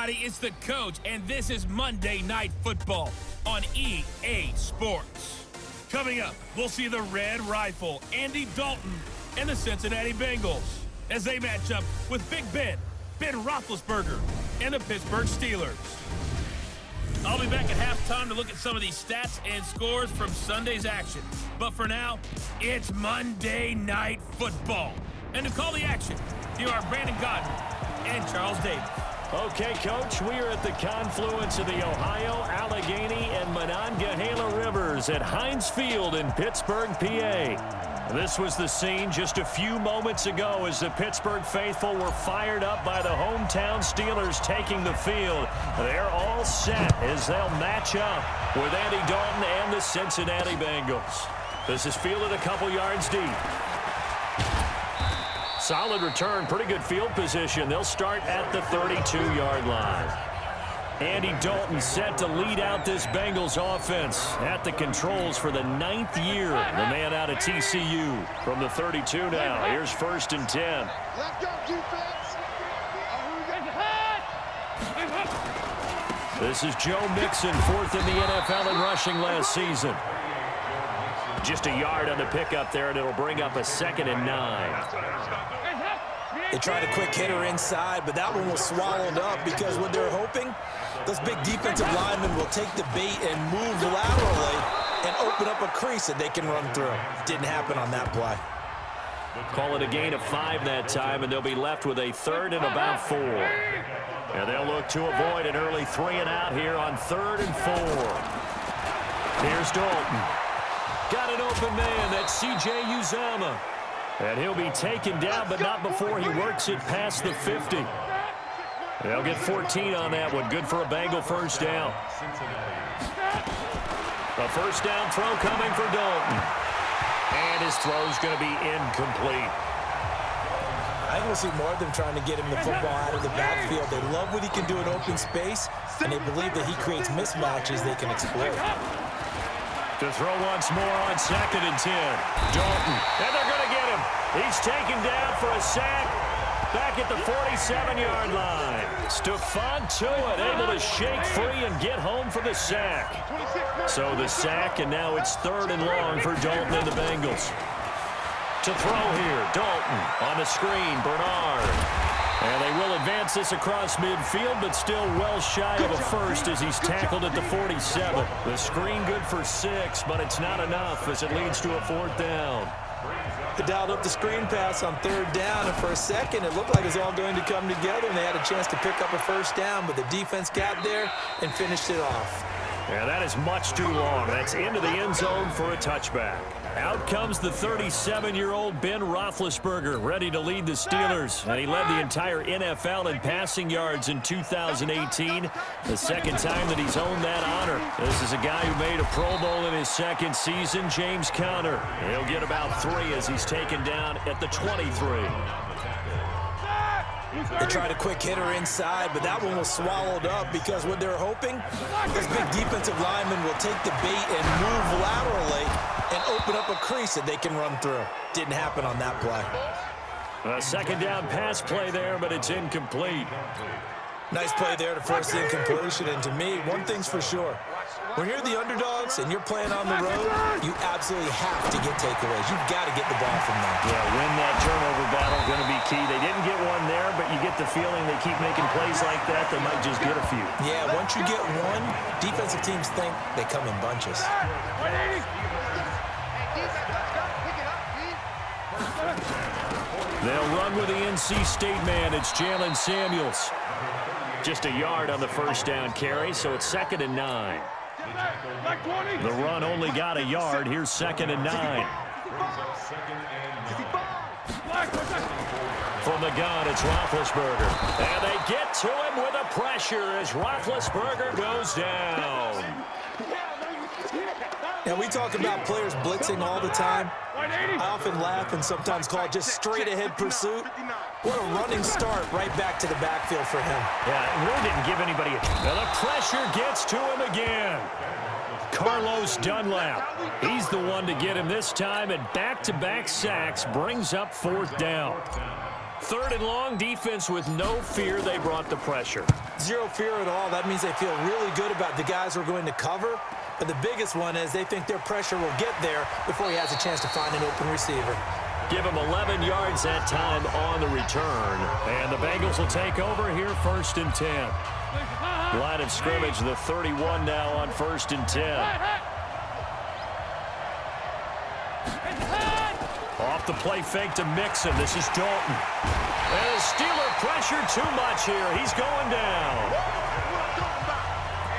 everybody? It's the coach, and this is Monday Night Football on EA Sports. Coming up, we'll see the Red Rifle, Andy Dalton, and the Cincinnati Bengals as they match up with Big Ben Roethlisberger, and the Pittsburgh Steelers. I'll be back at halftime to look at some of these stats and scores from Sunday's action. But for now, it's Monday Night Football. And to call the action, here are Brandon Godden and Charles Davis. Okay, Coach, we are at the confluence of the Ohio, Allegheny, and Monongahela Rivers at Heinz Field in Pittsburgh, PA. This was the scene just a few moments ago as the Pittsburgh faithful were fired up by the hometown Steelers taking the field. They're all set as they'll match up with Andy Dalton and the Cincinnati Bengals. This is fielded a couple yards deep. Solid return, pretty good field position. They'll start at the 32-yard line. Andy Dalton set to lead out this Bengals offense at the controls for the 9th year. The man out of TCU from the 32 now. Here's 1st and 10. This is Joe Mixon, 4th in the NFL in rushing last season. Just a yard on the pickup there, and it'll bring up a 2nd and 9. They tried a quick hitter inside, but that one was swallowed up because what they're hoping, those big defensive linemen will take the bait and move laterally and open up a crease that they can run through. Didn't happen on that play. Call it a gain of 5 that time, and they'll be left with a 3rd and about 4. And they'll look to avoid an early 3 and out here on 3rd and 4. Here's Dalton. Got an open man. That's C.J. Uzomah. And he'll be taken down, but not before he works it past the 50. They'll get 14 on that one. Good for a Bengal first down. A first down throw coming for Dalton. And his throw's going to be incomplete. I think we'll see more of them trying to get him the football out of the backfield. They love what he can do in open space, and they believe that he creates mismatches they can exploit. To throw once more on 2nd and 10. Dalton, and they're going to get him. He's taken down for a sack back at the 47-yard line. Stephon Tuitt able to shake free and get home for the sack. So the sack, and now it's 3rd and long for Dalton and the Bengals. To throw here, Dalton on the screen, Bernard. And they will advance this across midfield, but still well shy of a first as he's tackled at the 47. The screen good for 6, but it's not enough as it leads to a 4th down. They dialed up the screen pass on 3rd down, and for a second it looked like it was all going to come together, and they had a chance to pick up a first down, but the defense got there and finished it off. Yeah, that is much too long. That's into the end zone for a touchback. Out comes the 37-year-old Ben Roethlisberger, ready to lead the Steelers. And he led the entire NFL in passing yards in 2018, the second time that he's owned that honor. This is a guy who made a Pro Bowl in his 2nd season, James Conner. He'll get about 3 as he's taken down at the 23. They tried a quick hitter inside, but that one was swallowed up because what they're hoping, those big defensive linemen will take the bait and move laterally and open up a crease that they can run through. Didn't happen on that play. A 2nd down pass play there, but it's incomplete. Nice play there to force the incompletion, and to me, one thing's for sure. When you're the underdogs and you're playing on the road, you absolutely have to get takeaways. You've got to get the ball from them. Yeah, win that turnover battle, going to be key. They didn't get one there, but you get the feeling they keep making plays like that, they might just get a few. Yeah, once you get one, defensive teams think they come in bunches. They'll run with the NC State man. It's Jalen Samuels. Just a yard on the first down carry, so it's 2nd and 9. The run only got a yard. Here's 2nd and 9. From the gun, it's Roethlisberger. And they get to him with a pressure as Roethlisberger goes down. Now, we talk about players blitzing all the time. I often laugh and sometimes call it just straight-ahead pursuit. What a running start right back to the backfield for him. Yeah, it really didn't give anybody a... Now the pressure gets to him again. Carlos Dunlap. He's the one to get him this time, and back-to-back sacks brings up 4th down. 3rd and long, defense with no fear. They brought the pressure. Zero fear at all. That means they feel really good about the guys who are going to cover. But the biggest one is they think their pressure will get there before he has a chance to find an open receiver. Give him 11 yards that time on the return. And the Bengals will take over here, 1st and 10. Line of scrimmage, the 31 now on 1st and 10. Off the play fake to Mixon. This is Dalton. And the Steeler pressure too much here. He's going down.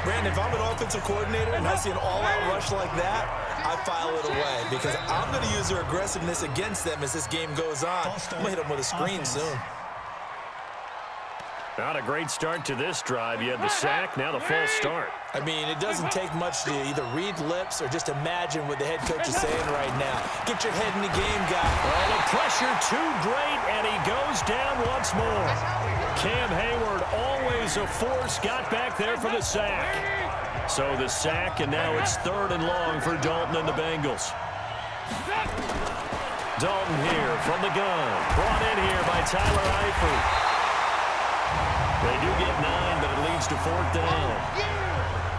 Brandon, if I'm an offensive coordinator and I see an all-out rush like that, I file it away because I'm going to use their aggressiveness against them as this game goes on. I'm going to hit them with a screen soon. Not a great start to this drive. You had the sack, now the false start. I mean, it doesn't take much to either read lips or just imagine what the head coach is saying right now. Get your head in the game, guy. Well, the pressure too great, and he goes down once more. Cam Hayward, always a force, got back there for the sack. So the sack, and now it's 3rd and long for Dalton and the Bengals. Dalton here from the gun. Brought in here by Tyler Eifert. They do get 9, but it leads to 4th down.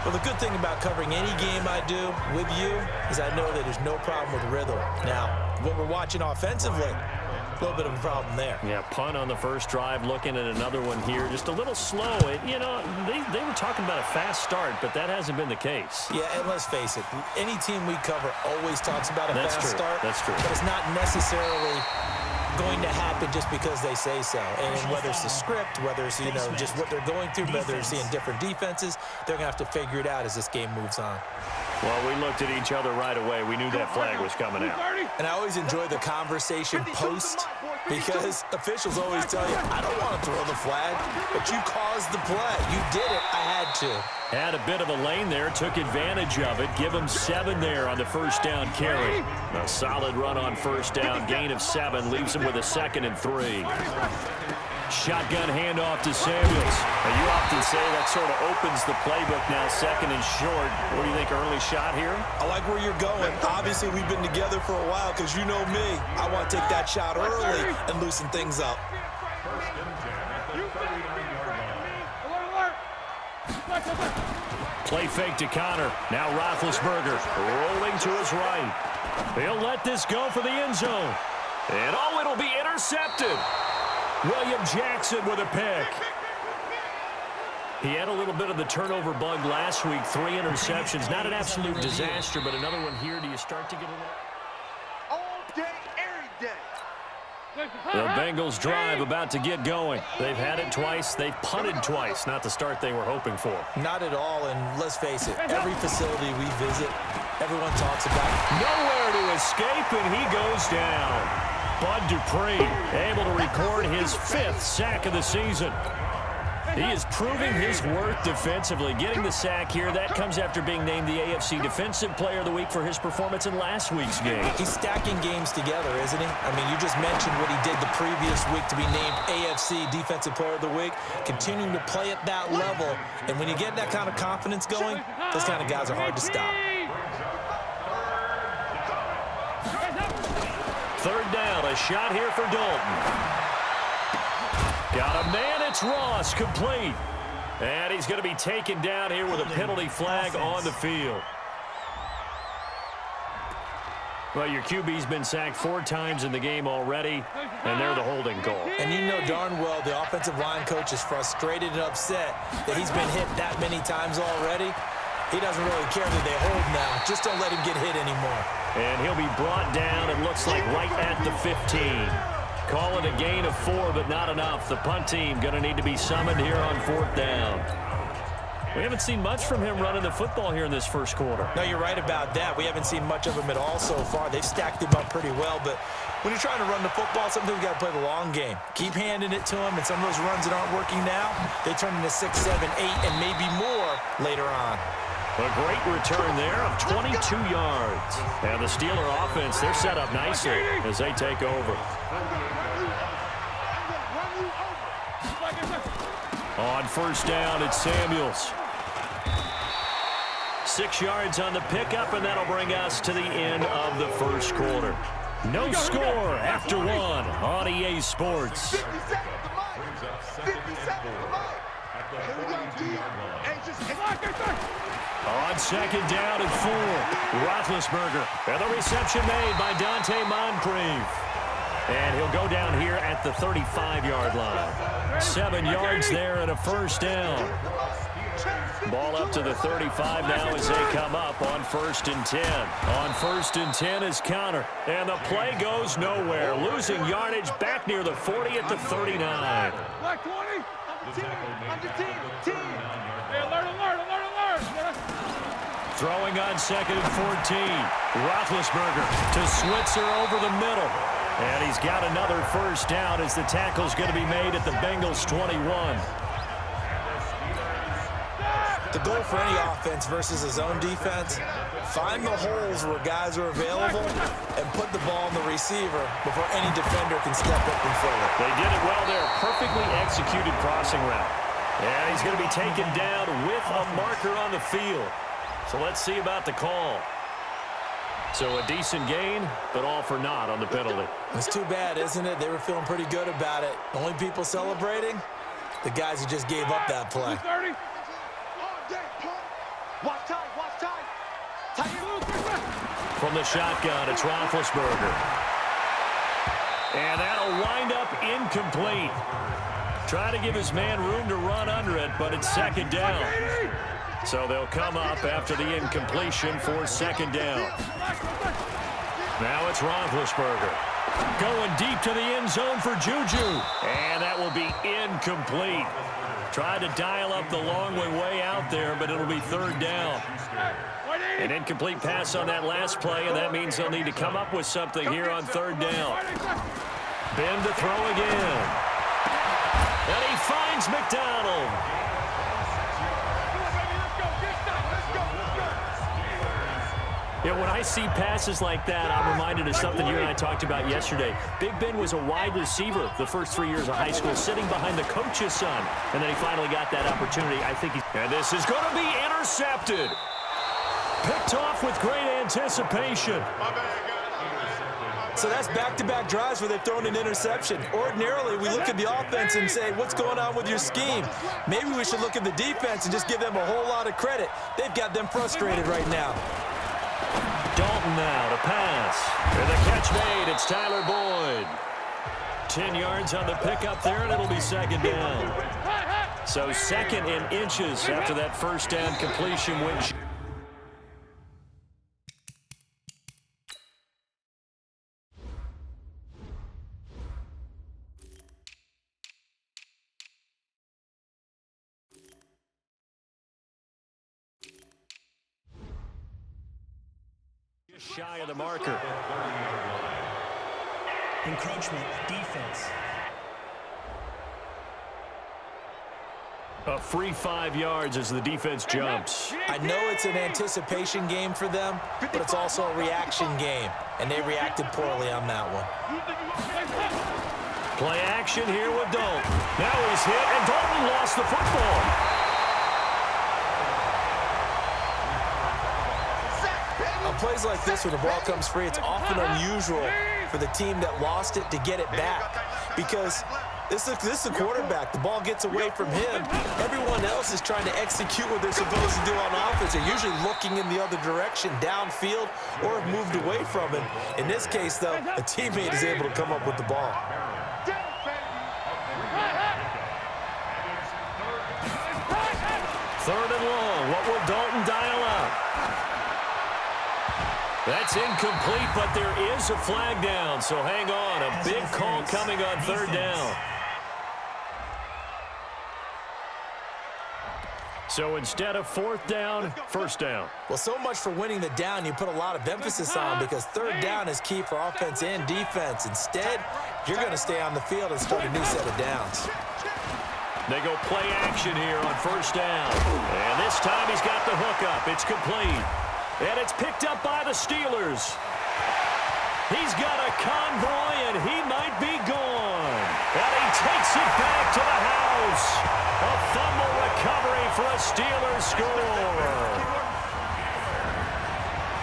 Well, the good thing about covering any game I do with you is I know that there's no problem with rhythm. Now, what we're watching offensively, a little bit of a problem there. Yeah, punt on the first drive, looking at another one here. Just a little slow. You know, they were talking about a fast start, but that hasn't been the case. Yeah, and let's face it, any team we cover always talks about a fast start. That's true. But it's not necessarily going to happen just because they say so. And whether it's the script, whether it's, you know, just what they're going through, whether they're seeing different defenses, they're going to have to figure it out as this game moves on. Well, we looked at each other right away. We knew that flag was coming out. And I always enjoy the conversation post because officials always tell you, I don't want to throw the flag, but you caused the play. You did it. I had to. Had a bit of a lane there, took advantage of it. Give him 7 there on the first down carry. A solid run on first down, gain of 7, leaves him with a 2nd and 3. Shotgun handoff to Samuels. Now, you often say that sort of opens the playbook now, 2nd and short. What do you think, early shot here? I like where you're going. Obviously, we've been together for a while because you know me. I want to take that shot early and loosen things up. Play fake to Connor. Now Roethlisberger rolling to his right. He'll let this go for the end zone. And it'll be intercepted. William Jackson with a pick. He had a little bit of the turnover bug last week. 3 interceptions. Not an absolute disaster, but another one here. Do you start to get a all day, every day? The Bengals drive about to get going. They've had it twice. They've punted twice. Not the start they were hoping for. Not at all, and let's face it, every facility we visit, everyone talks about it. Nowhere to escape, and he goes down. Bud Dupree able to record his 5th sack of the season. He is proving his worth defensively. Getting the sack here, that comes after being named the AFC Defensive Player of the Week for his performance in last week's game. He's stacking games together, isn't he? I mean, you just mentioned what he did the previous week to be named AFC Defensive Player of the Week, continuing to play at that level. And when you get that kind of confidence going, those kind of guys are hard to stop. 3rd down, a shot here for Dalton. Got a man, it's Ross, complete. And he's going to be taken down here with a penalty flag on the field. Well, your QB's been sacked 4 times in the game already, and they're the holding call. And you know darn well the offensive line coach is frustrated and upset that he's been hit that many times already. He doesn't really care that they hold now. Just don't let him get hit anymore. And he'll be brought down, it looks like, right at the 15. Call it a gain of 4, but not enough. The punt team going to need to be summoned here on 4th down. We haven't seen much from him running the football here in this first quarter. No, you're right about that. We haven't seen much of him at all so far. They've stacked him up pretty well, but when you're trying to run the football, sometimes you got to play the long game. Keep handing it to him, and some of those runs that aren't working now, they turn into 6, 7, 8, and maybe more later on. A great return there of 22 yards. And the Steeler offense, they're set up nicely as they take over. On first down, it's Samuels. 6 yards on the pickup, and that'll bring us to the end of the first quarter. No score after 1 on EA Sports. 50 seconds to life. 50 seconds to life. On second down and 4, Roethlisberger. And the reception made by Dante Moncrief. And he'll go down here at the 35-yard line. 7 yards there and a first down. Ball up to the 35 now as they come up on 1st and 10. On 1st and 10 is Connor. And the play goes nowhere. Losing yardage back near the 40 at the 39. Black 20. I'm the team. Hey, alert. Throwing on 2nd and 14. Roethlisberger to Switzer over the middle. And he's got another first down as the tackle's going to be made at the Bengals 21. The goal for any offense versus his own defense, find the holes where guys are available and put the ball on the receiver before any defender can step up and fill it. They did it well there. Perfectly executed crossing route. And he's going to be taken down with a marker on the field. So let's see about the call. So a decent gain, but all for naught on the penalty. It's too bad, isn't it? They were feeling pretty good about it. Only people celebrating, the guys who just gave up that play. 30. Watch time. From the shotgun, it's Roethlisberger. And that'll wind up incomplete. Trying to give his man room to run under it, but it's 2nd down. So they'll come up after the incompletion for 2nd down. Now it's Roethlisberger. Going deep to the end zone for Juju. And that will be incomplete. Tried to dial up the long way out there, but it'll be 3rd down. An incomplete pass on that last play, and that means they'll need to come up with something here on 3rd down. Ben to throw again. And he finds McDonald. Yeah, when I see passes like that, I'm reminded of something you and I talked about yesterday. Big Ben was a wide receiver the first 3 years of high school, sitting behind the coach's son. And then he finally got that opportunity. I think he's... And this is going to be intercepted. Picked off with great anticipation. So that's back-to-back drives where they've thrown an interception. Ordinarily, we look at the offense and say, what's going on with your scheme? Maybe we should look at the defense and just give them a whole lot of credit. They've got them frustrated right now. Dalton now to pass. And the catch made. It's Tyler Boyd. 10 yards on the pickup there, and it'll be 2nd down. So 2nd and inches after that first down completion win. Shy of the marker. Encroachment, defense. A free 5 yards as the defense jumps. I know it's an anticipation game for them, but it's also a reaction game, and they reacted poorly on that one. Play action here with Dalton. Now he's hit, and Dalton lost the football. On plays like this where the ball comes free, it's often unusual for the team that lost it to get it back because this is the quarterback. The ball gets away from him. Everyone else is trying to execute what they're supposed to do on offense. They're usually looking in the other direction, downfield, or have moved away from him. In this case, though, a teammate is able to come up with the ball. Third and long. What will Dalton dial up? That's incomplete, but there is a flag down, so hang on. A big call coming on 3rd down. So instead of 4th down, 1st down. Well, so much for winning the down you put a lot of emphasis on because 3rd down is key for offense and defense. Instead, you're going to stay on the field and start a new set of downs. They go play action here on 1st down. And this time he's got the hook up. It's complete. And it's picked up by the Steelers. He's got a convoy, and he might be gone. And he takes it back to the house. A fumble recovery for a Steelers score.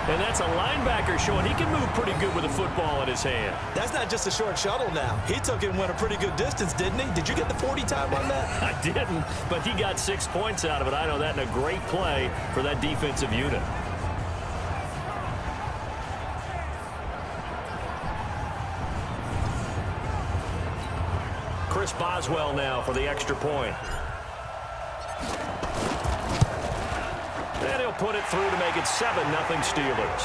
And that's a linebacker showing he can move pretty good with a football in his hand. That's not just a short shuttle now. He took it and went a pretty good distance, didn't he? Did you get the 40 time on that? I didn't, but he got 6 points out of it. I know that in a great play for that defensive unit. Chris Boswell now for the extra point. And he'll put it through to make it 7-0 Steelers.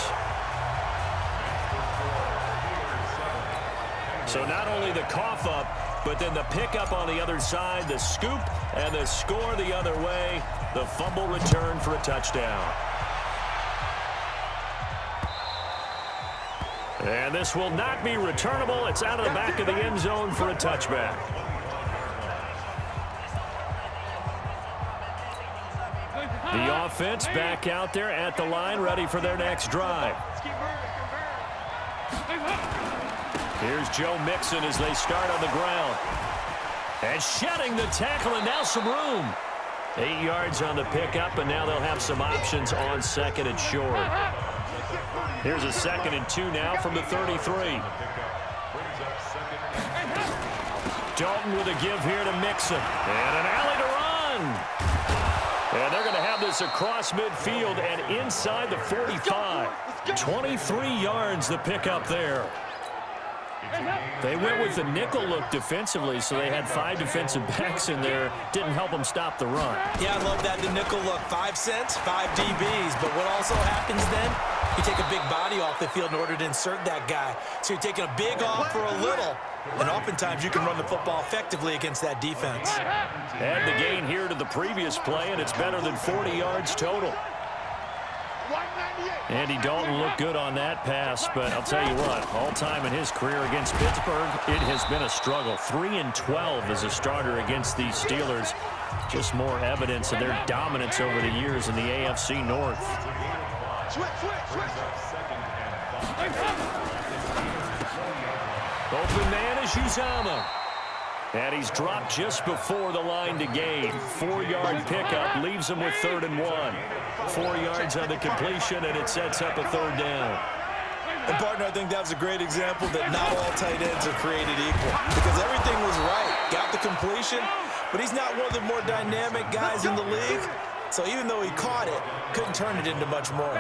So not only the cough up, but then the pickup on the other side, the scoop, and the score the other way. The fumble return for a touchdown. And this will not be returnable. It's out of the back of the end zone for a touchback. The offense back out there at the line, ready for their next drive. Here's Joe Mixon as they start on the ground. And shedding the tackle, and now some room. 8 yards on the pickup, and now they'll have some options on second and short. Here's a 2nd and 2 now from the 33. Dalton with a give here to Mixon. And an alley to run. And they're going to have this across midfield and inside the 45. 23 yards the pickup there. They went with the nickel look defensively, so they had 5 defensive backs in there. Didn't help them stop the run. Yeah, I love that, the nickel look. 5 cents, 5 DBs. But what also happens then, you take a big body off the field in order to insert that guy. So you're taking a big off for a little. And oftentimes you can run the football effectively against that defense. Add the gain here to the previous play, and it's better than 40 yards total. Andy Dalton looked good on that pass, but I'll tell you what, all-time in his career against Pittsburgh, it has been a struggle. 3-12 as a starter against these Steelers. Just more evidence of their dominance over the years in the AFC North. Open man is Uzomah. And he's dropped just before the line to gain. 4-yard pickup leaves him with 3rd and 1. 4 yards on the completion, and it sets up a 3rd down. And, partner, I think that was a great example that not all tight ends are created equal. Because everything was right. Got the completion, but he's not one of the more dynamic guys in the league. So even though he caught it, couldn't turn it into much more.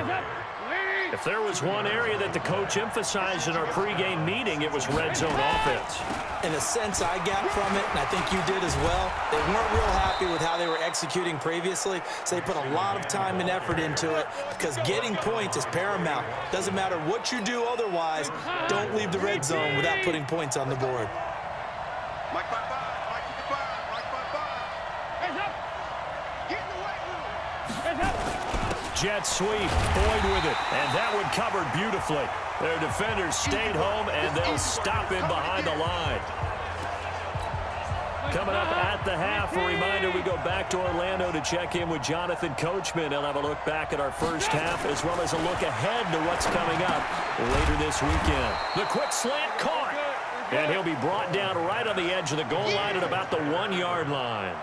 If there was one area that the coach emphasized in our pregame meeting, it was red zone offense. In a sense, I got from it, and I think you did as well, they weren't real happy with how they were executing previously, so they put a lot of time and effort into it because getting points is paramount. Doesn't matter what you do otherwise, don't leave the red zone without putting points on the board. Mike by 5. Mike to the 5. Mike by 5. Hands up. Get in the weight room. Hands up. Jet sweep, Boyd with it, and that one covered beautifully. Their defenders stayed home, and they'll stop him behind the line. Coming up at the half, a reminder, we go back to Orlando to check in with Jonathan Coachman. He'll have a look back at our first half, as well as a look ahead to what's coming up later this weekend. The quick slant caught, and he'll be brought down right on the edge of the goal line at about the 1-yard line.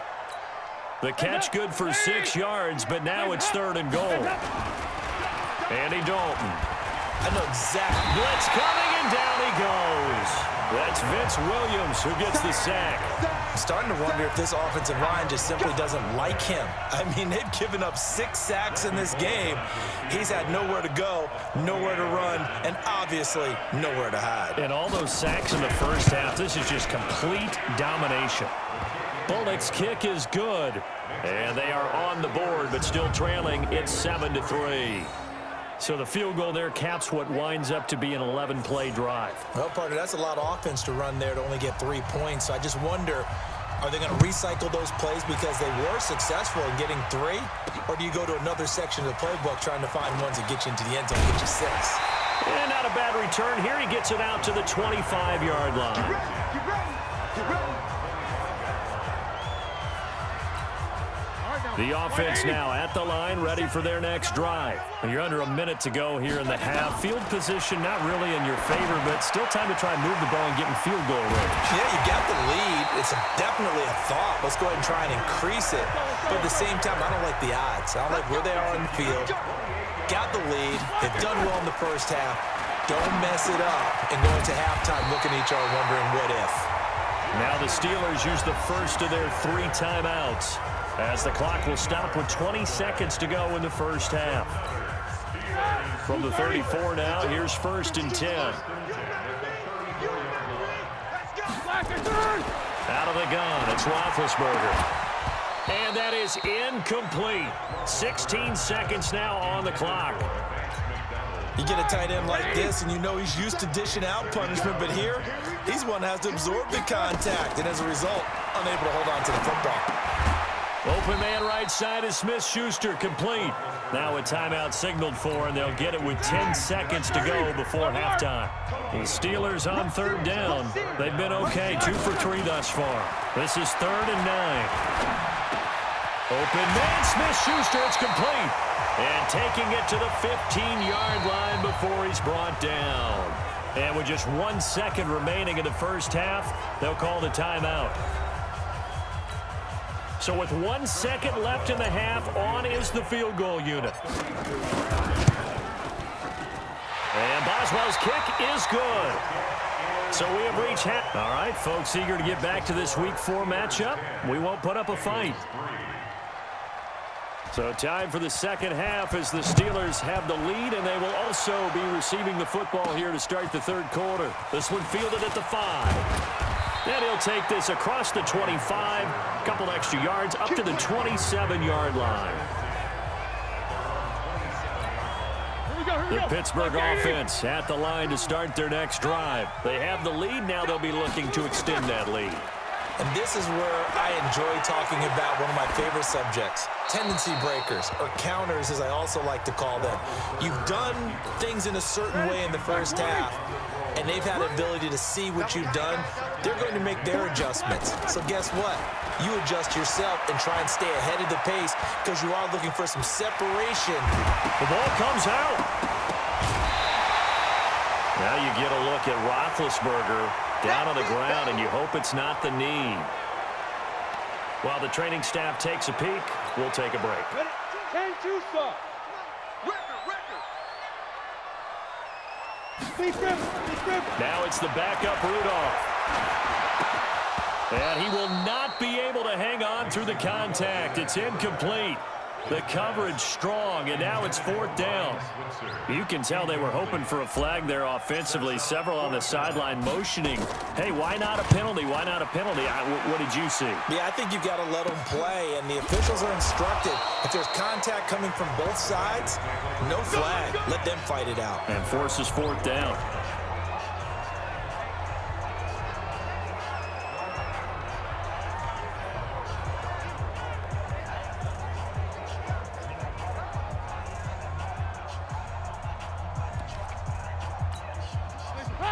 The catch good for 6 yards, but now it's 3rd and goal. Andy Dalton. I know exactly. Blitz coming, and down he goes. That's Vince Williams who gets the sack. I'm starting to wonder if this offensive line just simply doesn't like him. I mean, they've given up 6 sacks in this game. He's had nowhere to go, nowhere to run, and obviously nowhere to hide. And all those sacks in the first half, this is just complete domination. Bullock's kick is good, and they are on the board, but still trailing. It's 7-3. So the field goal there caps what winds up to be an 11-play drive. Well, partner, that's a lot of offense to run there to only get 3 points. So I just wonder, are they going to recycle those plays because they were successful in getting 3? Or do you go to another section of the playbook trying to find ones that get you into the end zone and get you 6? And not a bad return here. He gets it out to the 25-yard line. Get ready. Get ready. Get ready. The offense now at the line, ready for their next drive. You're under a minute to go here in the half. Field position not really in your favor, but still time to try and move the ball and get in field goal range. Yeah, you got the lead. It's definitely a thought. Let's go ahead and try and increase it. But at the same time, I don't like the odds. I don't like where they are in the field. Got the lead. They've done well in the first half. Don't mess it up and go into halftime looking at each other wondering what if. Now the Steelers use the first of their 3 timeouts, as the clock will stop with 20 seconds to go in the first half. From the 34 now, here's 1st and 10. Out of the gun, it's Roethlisberger. And that is incomplete. 16 seconds now on the clock. You get a tight end like this, and you know he's used to dishing out punishment, but here, he's one that has to absorb the contact, and as a result, unable to hold on to the football. Open man right side is Smith-Schuster, complete. Now a timeout signaled for, and they'll get it with 10 seconds to go before halftime. The Steelers on 3rd down. They've been okay, 2 for 3 thus far. This is 3rd and 9. Open man, Smith-Schuster, it's complete. And taking it to the 15-yard line before he's brought down. And with just 1 second remaining in the first half, they'll call the timeout. So with 1 second left in the half, on is the field goal unit. And Boswell's kick is good. So we have reached half. All right, folks, eager to get back to this Week 4 matchup. We won't put up a fight. So time for the second half as the Steelers have the lead, and they will also be receiving the football here to start the 3rd quarter. This one fielded at the 5. And he'll take this across the 25, a couple extra yards, up to the 27-yard line. The Pittsburgh offense at the line to start their next drive. They have the lead. Now they'll be looking to extend that lead. And this is where I enjoy talking about one of my favorite subjects, tendency breakers, or counters as I also like to call them. You've done things in a certain way in the first half, and they've had the ability to see what you've done. They're going to make their adjustments. So guess what? You adjust yourself and try and stay ahead of the pace because you are looking for some separation. The ball comes out. Now you get a look at Roethlisberger down on the ground, and you hope it's not the knee. While the training staff takes a peek, we'll take a break. Now it's the backup Rudolph. And he will not be able to hang on through the contact. It's incomplete. The coverage strong, and now it's 4th down. You can tell they were hoping for a flag there offensively. Several on the sideline motioning. Hey, why not a penalty? Why not a penalty? What did you see? Yeah, I think you've got to let them play, and the officials are instructed. If there's contact coming from both sides, no flag. Let them fight it out. And forces 4th down.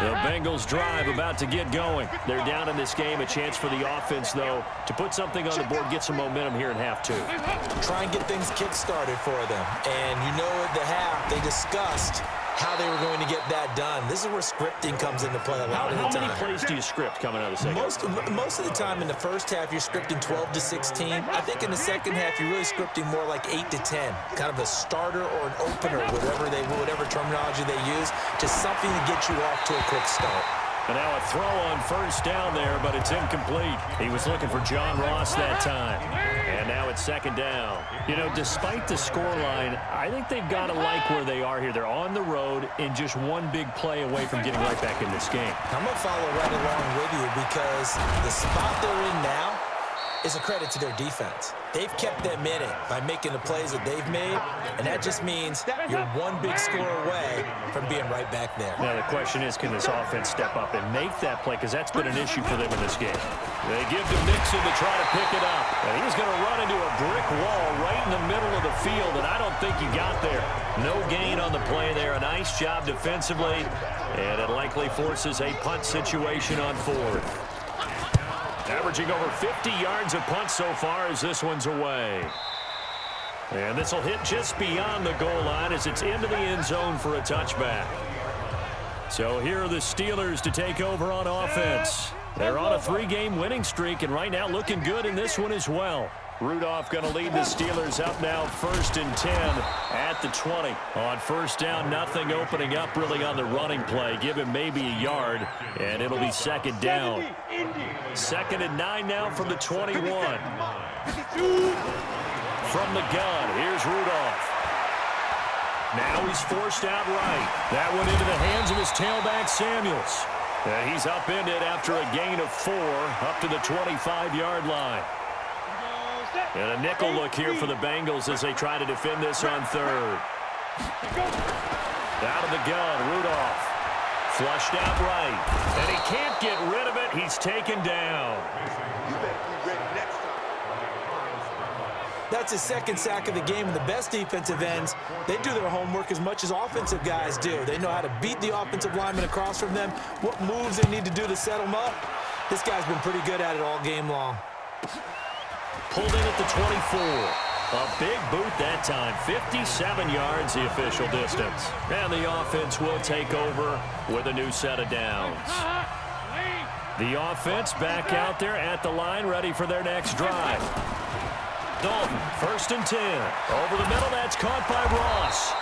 The Bengals drive about to get going. They're down in this game. A chance for the offense, though, to put something on the board, get some momentum here in half 2. Try and get things kick-started for them. And you know at the half, they discussed how they were going to get that done. This is where scripting comes into play a lot of the time. How many plays do you script coming out of the second? Most of the time in the first half, you're scripting 12 to 16. I think in the second half, you're really scripting more like 8 to 10. Kind of a starter or an opener, whatever terminology they use, just something to get you off to a quick start. And now a throw on 1st down there, but it's incomplete. He was looking for John Ross that time. And now it's 2nd down. You know, despite the scoreline, I think they've got to like where they are here. They're on the road and just one big play away from getting right back in this game. I'm going to follow right along with you because the spot they're in now is a credit to their defense. They've kept them in it by making the plays that they've made, and that just means you're one big score away from being right back there. Now the question is, can this offense step up and make that play? Because that's been an issue for them in this game. They give to Mixon to try to pick it up. And he's going to run into a brick wall right in the middle of the field, and I don't think he got there. No gain on the play there. A nice job defensively, and it likely forces a punt situation on 4th. Averaging over 50 yards a punt so far as this one's away. And this will hit just beyond the goal line as it's into the end zone for a touchback. So here are the Steelers to take over on offense. They're on a 3-game winning streak, and right now looking good in this one as well. Rudolph going to lead the Steelers up now 1st and 10 at the 20. On first down, nothing opening up really on the running play. Give him maybe a yard, and it'll be 2nd down. 2nd and 9 now from the 21. From the gun, here's Rudolph. Now he's forced out right. That went into the hands of his tailback, Samuels. And he's upended after a gain of 4 up to the 25-yard line. And a nickel look here for the Bengals as they try to defend this on 3rd. Out of the gun, Rudolph. Flushed out right. And he can't get rid of it. He's taken down. That's his 2nd sack of the game, and the best defensive ends, they do their homework as much as offensive guys do. They know how to beat the offensive lineman across from them, what moves they need to do to set them up. This guy's been pretty good at it all game long. Pulled in at the 24. A big boot that time. 57 yards, the official distance. And the offense will take over with a new set of downs. The offense back out there at the line, ready for their next drive. Dalton, 1st and 10. Over the middle, that's caught by Ross.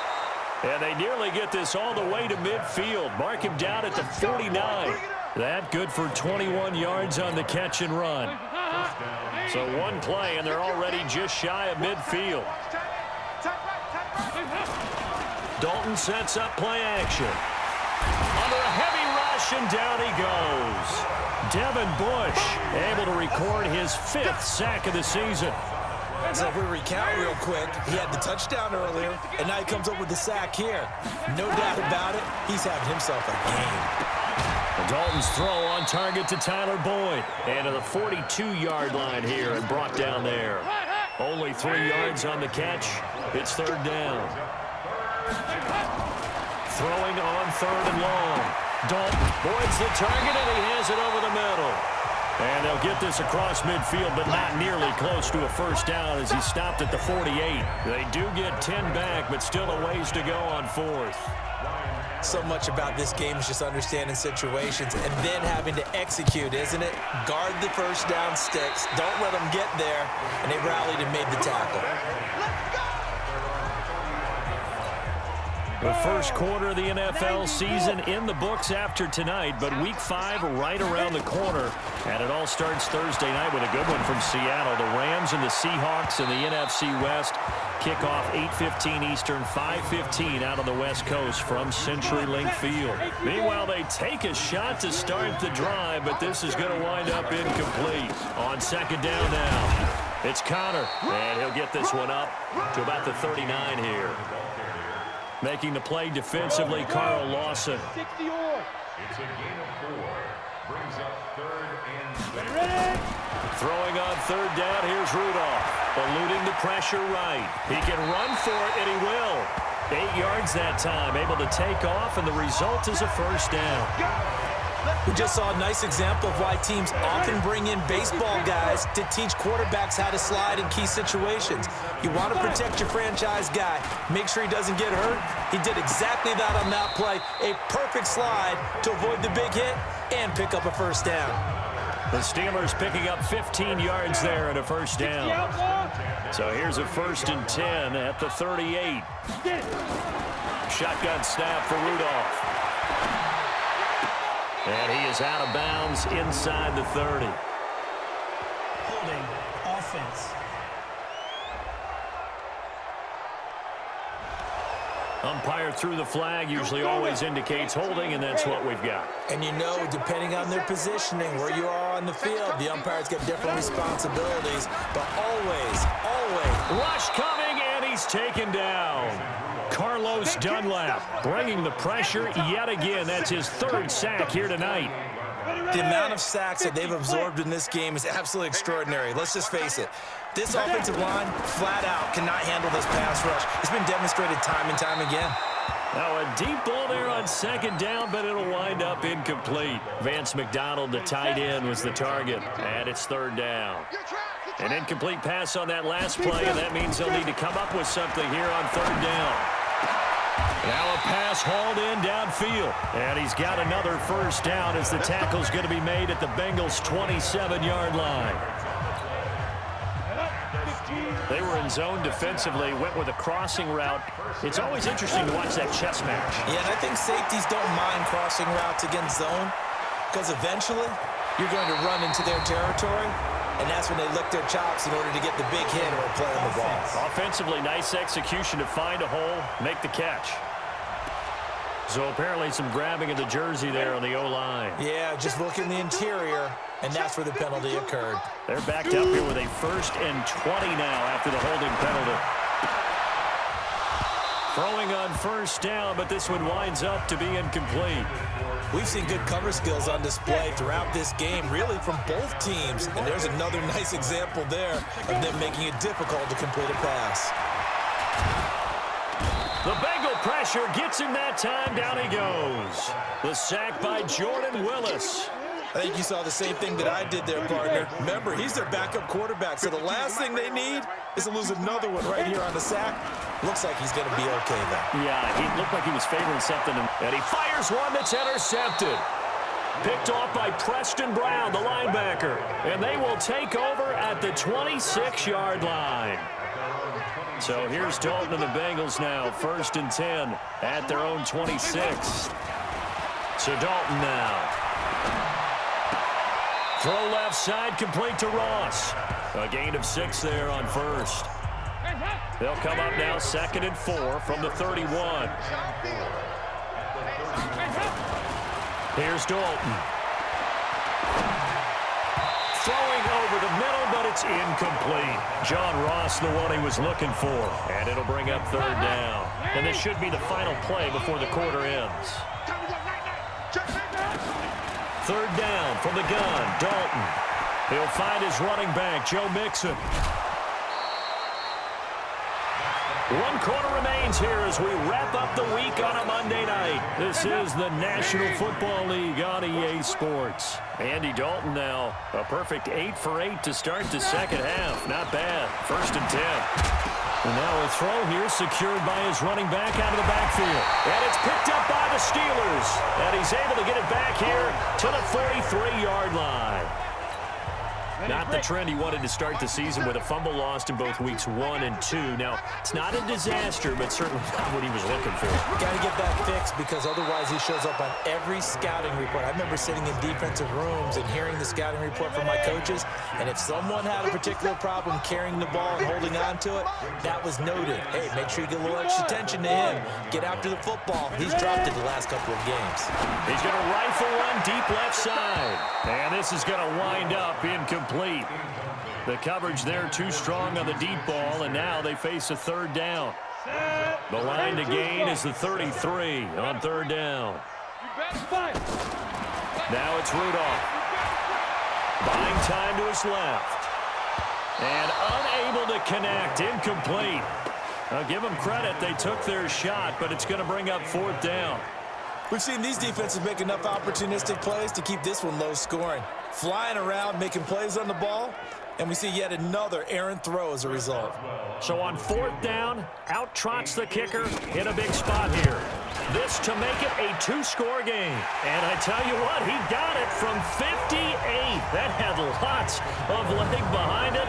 And they nearly get this all the way to midfield. Mark him down at the 49. That good for 21 yards on the catch and run. So one play, and they're already just shy of midfield. Dalton sets up play action. Under a heavy rush, and down he goes. Devin Bush able to record his 5th sack of the season. So if we recount real quick, he had the touchdown earlier, and now he comes up with the sack here. No doubt about it, he's having himself a game. Dalton's throw on target to Tyler Boyd. And to the 42-yard line here and brought down there. Only 3 yards on the catch. It's 3rd down. Throwing on 3rd and long. Dalton, Boyd's the target, and he has it over the middle. And they'll get this across midfield, but not nearly close to a 1st down as he stopped at the 48. They do get 10 back, but still a ways to go on 4th. So much about this game is just understanding situations and then having to execute, isn't it? Guard the 1st down sticks. Don't let them get there. And they rallied and made the tackle. The first quarter of the NFL season in the books after tonight, but Week 5 right around the corner. And it all starts Thursday night with a good one from Seattle. The Rams and the Seahawks in the NFC West kick off 8:15 Eastern, 5:15 out on the West Coast from CenturyLink Field. Meanwhile, they take a shot to start the drive, but this is going to wind up incomplete. On 2nd down now, it's Connor, and he'll get this one up to about the 39 here. Making the play defensively, Carl Lawson. It's a gain of 4. Brings up 3rd and 7. Throwing on 3rd down, here's Rudolph. Eluding the pressure right. He can run for it, and he will. 8 yards that time, able to take off, and the result is a 1st down. We just saw a nice example of why teams often bring in baseball guys to teach quarterbacks how to slide in key situations. You want to protect your franchise guy. Make sure he doesn't get hurt. He did exactly that on that play. A perfect slide to avoid the big hit and pick up a 1st down. The Steelers picking up 15 yards there and a 1st down. So here's a 1st and 10 at the 38. Shotgun snap for Rudolph. And he is out of bounds inside the 30. Holding offense. Umpire threw the flag, usually always indicates holding, and that's what we've got. And you know, depending on their positioning, where you are on the field, the umpires get different responsibilities, but always, Rush coming, and he's taken down. Carlos Dunlap bringing the pressure yet again. That's his 3rd sack here tonight. the amount of sacks that they've absorbed in this game is absolutely extraordinary. Let's just face it. This offensive line, flat out, cannot handle this pass rush. It's been demonstrated time and time again. Now a deep ball there on 2nd down, but it'll wind up incomplete. Vance McDonald, the tight end, was the target, and it's 3rd down. Good try, good An incomplete pass on that last play, and that means they'll need to come up with something here on third down. Now a pass hauled in downfield. And he's got another first down as the tackle's going to be made at the Bengals' 27-yard line. They were in zone defensively, went with a crossing route. It's always interesting to watch that chess match. Yeah, and I think safeties don't mind crossing routes against zone because eventually you're going to run into their territory, and that's when they lick their chops in order to get the big hit or play on the ball. Offensively, nice execution to find a hole, make the catch. So apparently some grabbing of the jersey there on the O-line. Yeah, just look in the interior, and that's where the penalty occurred. They're backed up here with a 1st and 20 now after the holding penalty. Throwing on first down, but this one winds up to be incomplete. We've seen good cover skills on display throughout this game, really from both teams. And there's another nice example there of them making it difficult to complete a pass. The Bengal pressure gets him that time. Down he goes. The sack by Jordan Willis. I think you saw the same thing that I did there, partner. Remember, he's their backup quarterback, so the last thing they need is to lose another one right here on the sack. Looks like he's going to be okay, though. Yeah, he looked like he was favoring something, and he fires one that's intercepted. Picked off by Preston Brown, the linebacker, and they will take over at the 26-yard line. So here's Dalton and the Bengals now, 1st and 10 at their own 26. So Dalton now. Throw left side, complete to Ross. A gain of 6 there on first. They'll come up now 2nd and 4 from the 31. Here's Dalton. Throwing over the middle, but it's incomplete. John Ross, the one he was looking for. And it'll bring up 3rd down. And this should be the final play before the quarter ends. 3rd down from the gun, Dalton. He'll find his running back, Joe Mixon. 1 quarter remains here as we wrap up the week on a Monday night. This is the National Football League on EA Sports. Andy Dalton now, a perfect 8 for 8 to start the second half. Not bad. 1st and 10. And now a throw here secured by his running back out of the backfield. And it's picked up by the Steelers. And he's able to get it back here to the 43-yard line. Not the trend he wanted to start the season with a fumble lost in both weeks 1 and 2. Now, it's not a disaster, but certainly not what he was looking for. Got to get that fixed because otherwise he shows up on every scouting report. I remember sitting in defensive rooms and hearing the scouting report from my coaches, and if someone had a particular problem carrying the ball and holding on to it, that was noted. Hey, make sure you get a little extra attention to him. Get after the football. He's dropped it the last couple of games. He's going to rifle one deep left side. And this is going to wind up incomplete. The coverage there too strong on the deep ball, and now they face a 3rd down. The line to gain is the 33 on 3rd down. Now it's Rudolph. Buying time to his left. And unable to connect, incomplete. I'll give them credit, they took their shot, but it's going to bring up 4th down. We've seen these defenses make enough opportunistic plays to keep this one low scoring. Flying around, making plays on the ball, and we see yet another errant throw as a result. So on 4th down, out trots the kicker in a big spot here. This to make it a 2-score game. And I tell you what, he got it from 58. That had lots of leg behind it.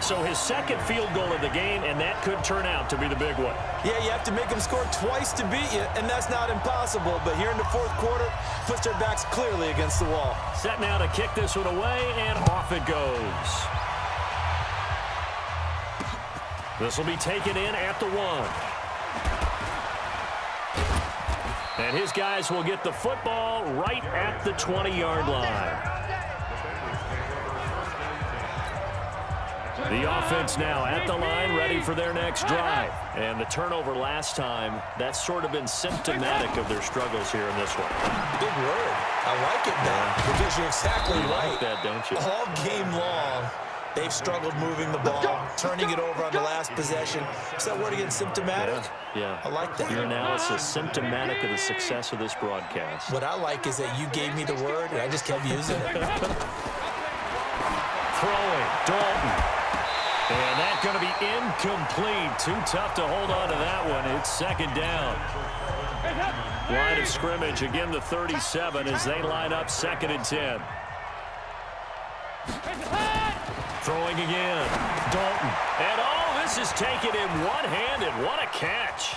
So his 2nd field goal of the game, and that could turn out to be the big one. Yeah, you have to make them score twice to beat you, and that's not impossible. But here in the 4th quarter, puts their backs clearly against the wall. Set now to kick this one away, and off it goes. This will be taken in at the 1. And his guys will get the football right at the 20-yard line. The offense now at the line, ready for their next drive. And the turnover last time, that's sort of been symptomatic of their struggles here in this one. Big word. I like it now because you're exactly right. Like that, don't you? All game long, they've struggled moving the ball, turning it over on the last possession. Is that word again, symptomatic? Yeah. I like that. Your analysis, symptomatic of the success of this broadcast. What I like is that you gave me the word, and I just kept using it. throwing. Dalton. And that's going to be incomplete. Too tough to hold on to that one. It's second down. Line of scrimmage, again the 37 as they line up 2nd and 10. Throwing again. Dalton. And this is taken in one-handed. What a catch.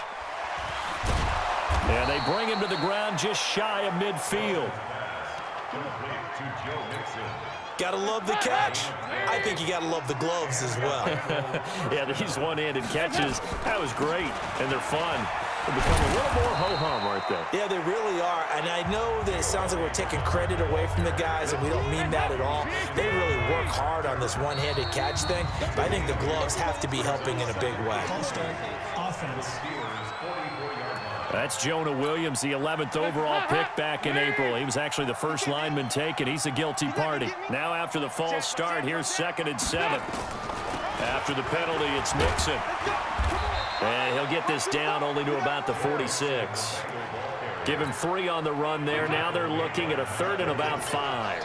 And they bring him to the ground just shy of midfield. Gotta love the catch. I think you gotta love the gloves as well. Yeah, these one-handed catches, that was great, and they're fun. They become a little more ho-hum, aren't they? Yeah, they really are. And I know that it sounds like we're taking credit away from the guys, and we don't mean that at all. They really work hard on this one-handed catch thing, but I think the gloves have to be helping in a big way. Offense. That's Jonah Williams, the 11th overall pick back in April. He was actually the first lineman taken. He's a guilty party. Now after the false start, here's 2nd and 7. After the penalty, it's Mixon. And he'll get this down only to about the 46. Give him 3 on the run there. Now they're looking at a 3rd and about 5.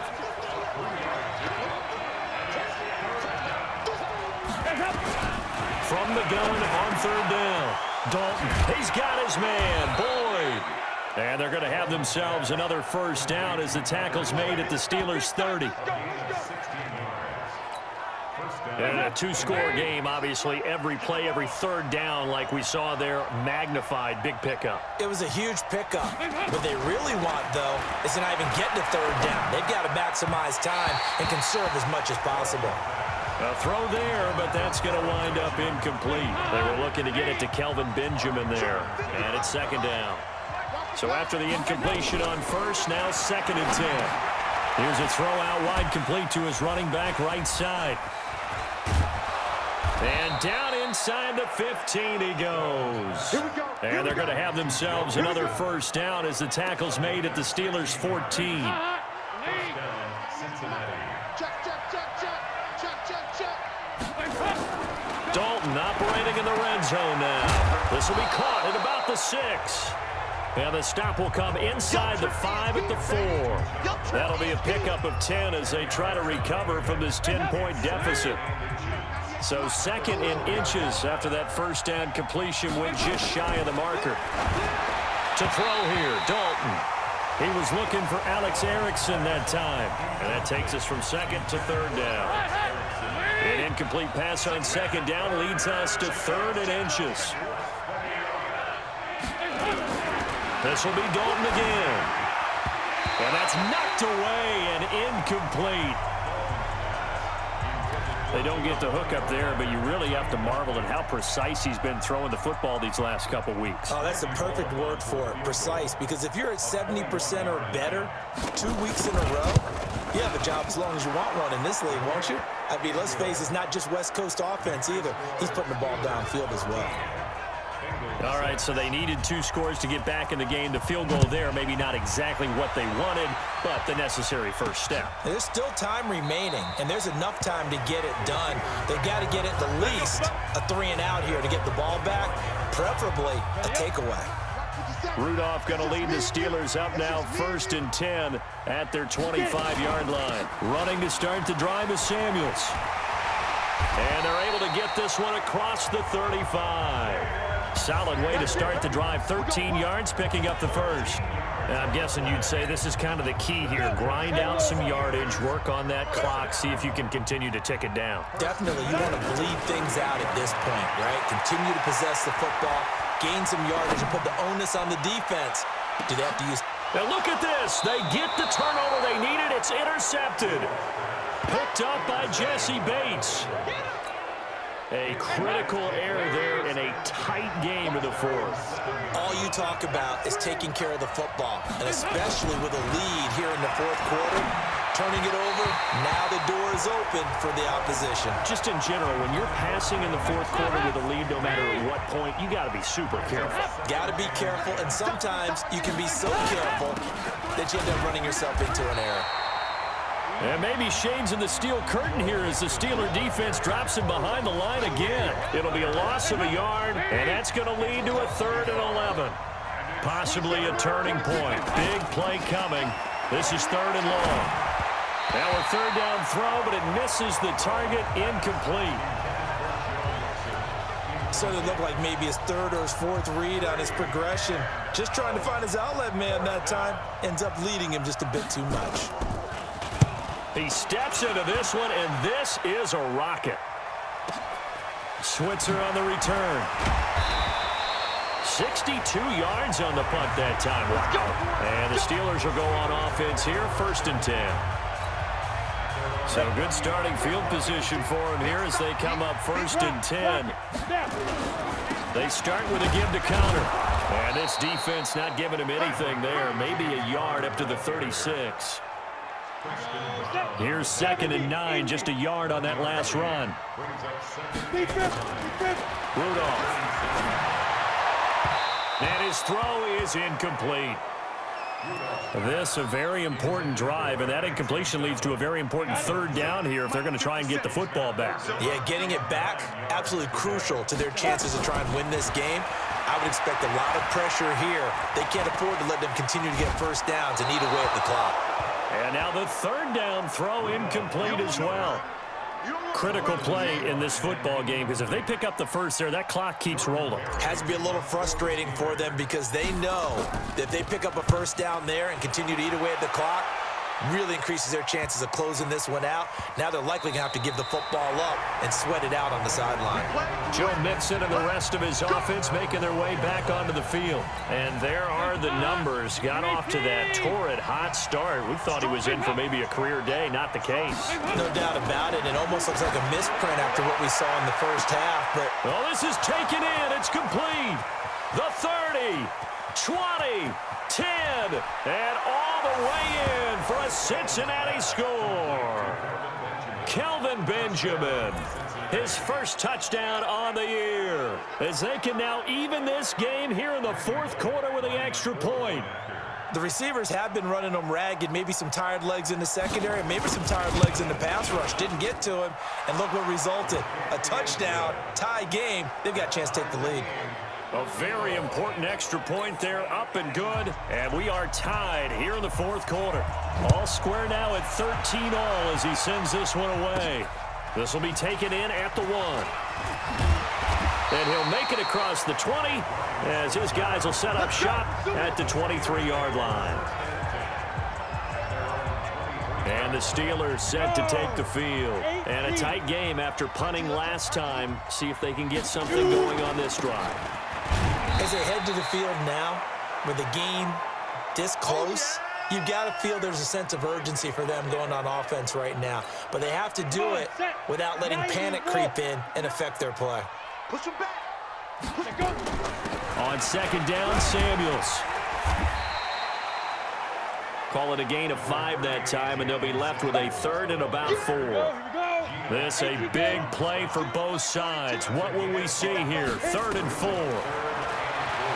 From the gun on 3rd down. Dalton, he's got his man, Boyd. And they're going to have themselves another first down as the tackle's made at the Steelers' 30. And a 2-score game, obviously, every play, every 3rd down, like we saw there, magnified, big pickup. It was a huge pickup. What they really want, though, is to not even get to 3rd down. They've got to maximize time and conserve as much as possible. A throw there, but that's going to wind up incomplete. They were looking to get it to Kelvin Benjamin there, and it's 2nd down. So after the incompletion on 1st, now 2nd and 10. Here's a throw out wide, complete to his running back right side. And down inside the 15 he goes. And they're going to have themselves another first down as the tackle's made at the Steelers' 14. Dalton operating in the red zone now. This will be caught at about the 6. And the stop will come inside the 5 at the 4. That'll be a pickup of 10 as they try to recover from this 10-point deficit. So 2nd in inches after that first down completion went just shy of the marker. To throw here, Dalton. He was looking for Alex Erickson that time. And that takes us from 2nd to 3rd down. An incomplete pass on 2nd down leads us to 3rd and inches. This will be Dalton again. And that's knocked away and incomplete. They don't get the hook up there, but you really have to marvel at how precise he's been throwing the football these last couple weeks. Oh, that's a perfect word for it, precise, because if you're at 70% or better 2 weeks in a row, you have a job as long as you want one in this league, won't you? I mean, let's face it, it's not just West Coast offense either. He's putting the ball downfield as well. All right, so they needed 2 scores to get back in the game. The field goal there, maybe not exactly what they wanted, but the necessary first step. There's still time remaining, and there's enough time to get it done. They've got to get at the least a 3-and-out here to get the ball back, preferably a takeaway. Rudolph going to lead the Steelers up now 1st and 10 at their 25-yard line. Running to start the drive is Samuels. And they're able to get this one across the 35. Solid way to start the drive. 13 yards, picking up the first. And I'm guessing you'd say this is kind of the key here. Grind out some yardage, work on that clock, see if you can continue to tick it down. Definitely, you want to bleed things out at this point, right? Continue to possess the football, gain some yardage, and put the onus on the defense. Do they have to use... Now look at this. They get the turnover they needed. It's intercepted. Picked up by Jesse Bates. A critical error there in a tight game in the 4th. All you talk about is taking care of the football, and especially with a lead here in the 4th quarter, turning it over, now the door is open for the opposition. Just in general, when you're passing in the 4th quarter with a lead, no matter at what point, you got to be super careful. Got to be careful, and sometimes you can be so careful that you end up running yourself into an error. And maybe shades in the steel curtain here as the Steeler defense drops him behind the line again. It'll be a loss of a yard, and that's going to lead to a 3rd and 11. Possibly a turning point. Big play coming. This is 3rd and long. Now a third down throw, but it misses the target, incomplete. So it looked like maybe his third or his fourth read on his progression. Just trying to find his outlet man that time. Ends up leading him just a bit too much. He steps into this one, and this is a rocket. Switzer on the return. 62 yards on the punt that time. And the Steelers will go on offense here, 1st and 10. So good starting field position for him here as they come up 1st and 10. They start with a give to counter. And this defense not giving him anything there. Maybe a yard up to the 36. Here's 2nd and 9, just a yard on that last run. Rudolph. And his throw is incomplete. This a very important drive, and that incompletion leads to a very important 3rd down here if they're going to try and get the football back. Yeah, getting it back, absolutely crucial to their chances to try and win this game. I would expect a lot of pressure here. They can't afford to let them continue to get first downs and eat away at the clock. And now the 3rd down throw incomplete as well. Critical play in this football game, because if they pick up the first there, that clock keeps rolling. Has to be a little frustrating for them because they know that if they pick up a first down there and continue to eat away at the clock, really increases their chances of closing this one out. Now they're likely going to have to give the football up and sweat it out on the sideline. Joe Mixon and the rest of his offense making their way back onto the field. And there are the numbers. Got off to that torrid hot start. We thought he was in for maybe a career day. Not the case. No doubt about it. It almost looks like a misprint after what we saw in the first half. But well, this is taken in. It's complete. The 30, 20, 10, and all the way in for a Cincinnati score. Kelvin Benjamin, his first touchdown on the year, as they can now even this game here in the 4th quarter with the extra point. The receivers have been running them ragged. Maybe some tired legs in the secondary, maybe some tired legs in the pass rush. Didn't get to him, and look what resulted. A touchdown, tie game. They've got a chance to take the lead. A very important extra point there, up and good. And we are tied here in the 4th quarter. All square now at 13 all as he sends this one away. This will be taken in at the 1. And he'll make it across the 20 as his guys will set up shop at the 23-yard line. And the Steelers set to take the field. And a tight game after punting last time. See if they can get something going on this drive. As they head to the field now, with the game this close, you've got to feel there's a sense of urgency for them going on offense right now. But they have to do it without letting panic creep in and affect their play. Push him back. On 2nd down, Samuels. Call it a gain of 5 that time, and they'll be left with a 3rd and about 4. This a big play for both sides. What will we see here? 3rd and 4.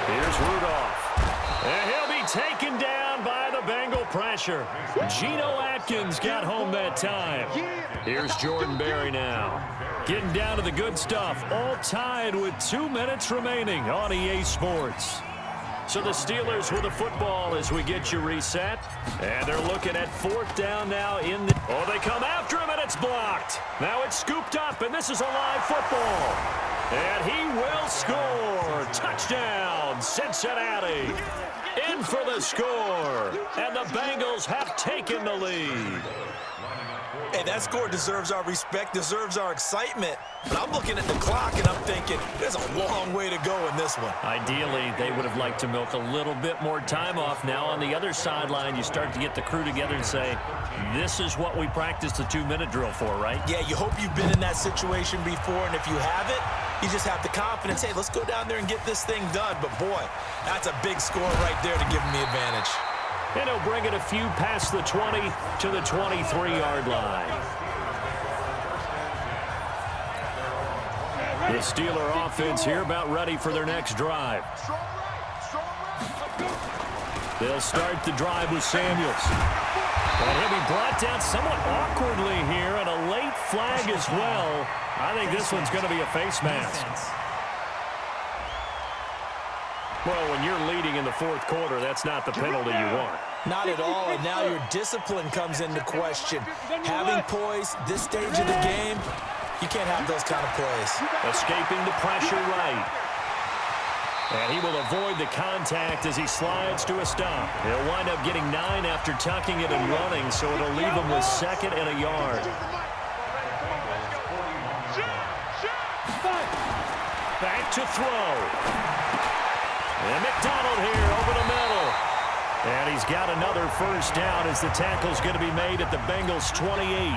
Here's Rudolph. And he'll be taken down by the Bengal pressure. Geno Atkins got home that time. Here's Jordan Berry now. Getting down to the good stuff. All tied with 2 minutes remaining on EA Sports. So the Steelers with the football as we get you reset. And they're looking at 4th down now in the... Oh, they come after him, and it's blocked. Now it's scooped up, and this is a live football. And he will score. Touchdown, Cincinnati. In for the score. And the Bengals have taken the lead. Hey, that score deserves our respect, deserves our excitement. But I'm looking at the clock, and I'm thinking, there's a long way to go in this one. Ideally, they would have liked to milk a little bit more time off. Now on the other sideline, you start to get the crew together and say, this is what we practiced the 2-minute drill for, right? Yeah, you hope you've been in that situation before, and if you haven't, you just have the confidence, hey, let's go down there and get this thing done. But, boy, that's a big score right there to give them the advantage. And he'll bring it a few past the 20 to the 23-yard line. The Steeler offense here about ready for their next drive. They'll start the drive with Samuels. And he'll be brought down somewhat awkwardly here, and a late flag as well. I think this one's going to be a face mask. Well, when you're leading in the 4th quarter, that's not the penalty you want. Not at all, and now your discipline comes into question. Having poise this stage of the game, you can't have those kind of plays. Escaping the pressure right. And he will avoid the contact as he slides to a stop. He'll wind up getting 9 after tucking it and running, so it'll leave him with 2nd and a yard. Back to throw. And McDonald here over the middle. And he's got another first down as the tackle's going to be made at the Bengals' 28.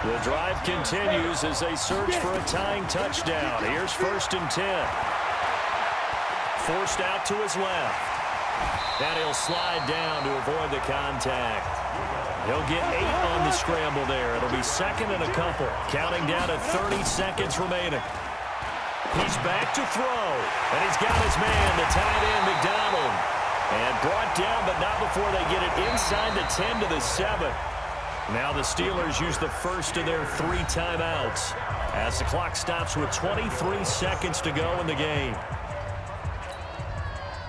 The drive continues as they search for a tying touchdown. Here's 1st and 10. Forced out to his left. And he'll slide down to avoid the contact. He'll get 8 on the scramble there. It'll be 2nd and a couple. Counting down at 30 seconds remaining. He's back to throw. And he's got his man, the tight end, McDonald. And brought down, but not before they get it inside the 10 to the 7. Now the Steelers use the first of their 3 timeouts as the clock stops with 23 seconds to go in the game.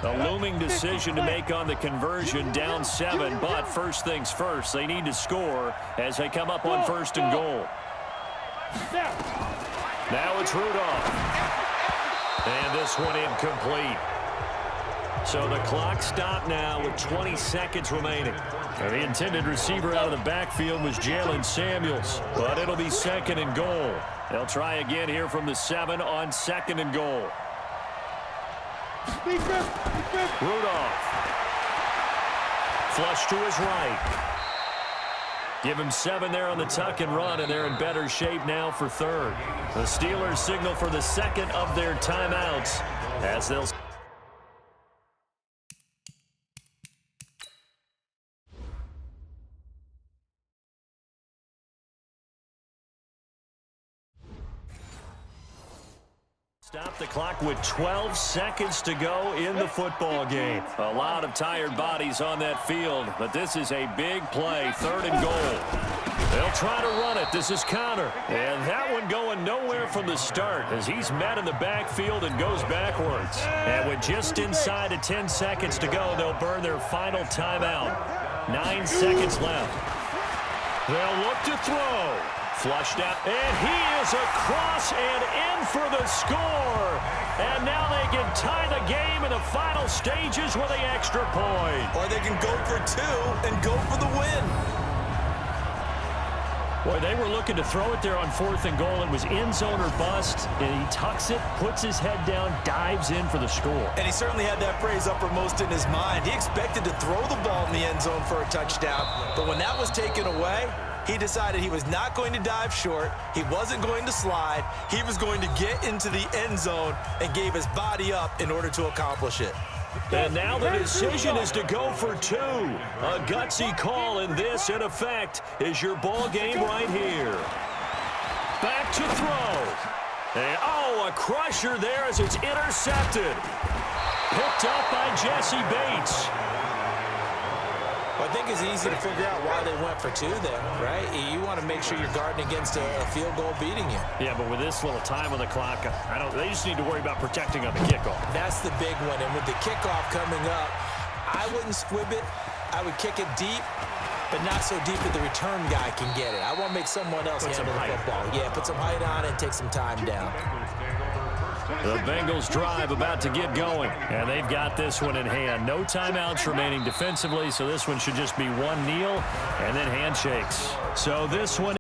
A looming decision to make on the conversion, down 7, but first things first, they need to score as they come up on 1st and goal. Now it's Rudolph. And this one incomplete. So the clock stopped now with 20 seconds remaining. And the intended receiver out of the backfield was Jalen Samuels, but it'll be 2nd and goal. They'll try again here from the 7 on 2nd and goal. Rudolph. Flush to his right. Give him 7 there on the tuck and run, and they're in better shape now for 3rd. The Steelers signal for the 2nd of their timeouts as they'll... Stop the clock with 12 seconds to go in the football game. A lot of tired bodies on that field, but this is a big play, 3rd and goal. They'll try to run it. This is Connor. And that one going nowhere from the start as he's met in the backfield and goes backwards. And with just inside of 10 seconds to go, they'll burn their final timeout. 9 seconds left. They'll look to throw. Flushed out, and he is across and in for the score. And now they can tie the game in the final stages with the extra point. Or they can go for 2 and go for the win. Boy, they were looking to throw it there on 4th and goal. It was end zone or bust, and he tucks it, puts his head down, dives in for the score. And he certainly had that phrase uppermost in his mind. He expected to throw the ball in the end zone for a touchdown, but when that was taken away, he decided he was not going to dive short. He wasn't going to slide. He was going to get into the end zone and gave his body up in order to accomplish it. And now the decision is to go for 2. A gutsy call, and this, in effect, is your ball game right here. Back to throw. And, a crusher there as it's intercepted. Picked up by Jesse Bates. Well, I think it's easy to figure out why they went for 2 there, right? You want to make sure you're guarding against a field goal beating you. Yeah, but with this little time on the clock, they just need to worry about protecting on the kickoff. That's the big one, and with the kickoff coming up, I wouldn't squib it. I would kick it deep, but not so deep that the return guy can get it. I want to make someone else handle the football. Yeah, put some height on it and take some time down. The Bengals drive about to get going, and they've got this one in hand. No timeouts remaining defensively, so this one should just be one kneel and then handshakes. So this one